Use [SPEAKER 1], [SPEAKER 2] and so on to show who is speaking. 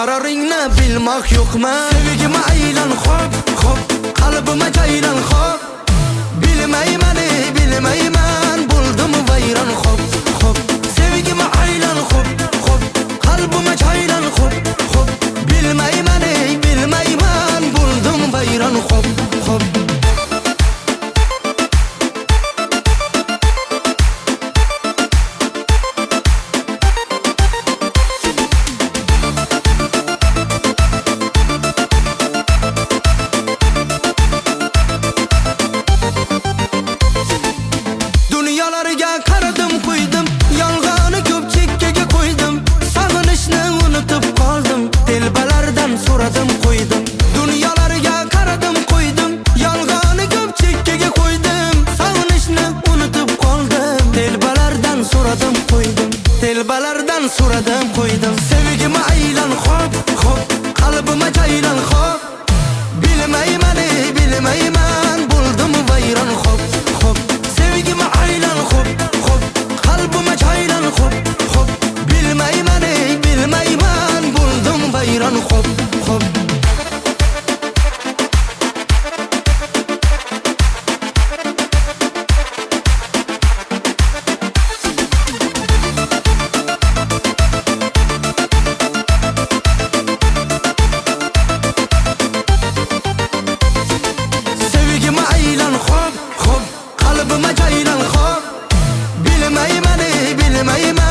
[SPEAKER 1] Qararingni bilmoq yo'qmi? Sevgim aylan hop hop, qalbime caylan hop. Bilmayman, bilmayman, bo'ldim vayron hop hop. Sevgim aylan hop hop, qalbime caylan hop hop. Bilmayman, bilmayman, bo'ldim vayron hop hop. Dunyolarga qaradim qo'ydim, yolg'onni ko'p chekkaga qo'ydim. Sog'inishni unutib qoldim, telbalardan so'radim qo'ydim. Dunyolarga qaradim qo'ydim, yolg'onni ko'p chekkaga qo'ydim. Sog'inishni unutib qoldim, telbalardan so'radim qo'ydim. Telbalardan so'radim qo'ydim. Sevgim aylan hop hop, qalbime caylan hop. Bilmayman, bilmayman, bo'ldim vayron hop hop. Sevgim aylan hop hop, qalbime caylan hop hop. Bilmayman, bilmayman, bo'ldim vayron hop hop. Sevgim aylan hop hop, qalbime caylan hop. Bilmayman, bilmayman.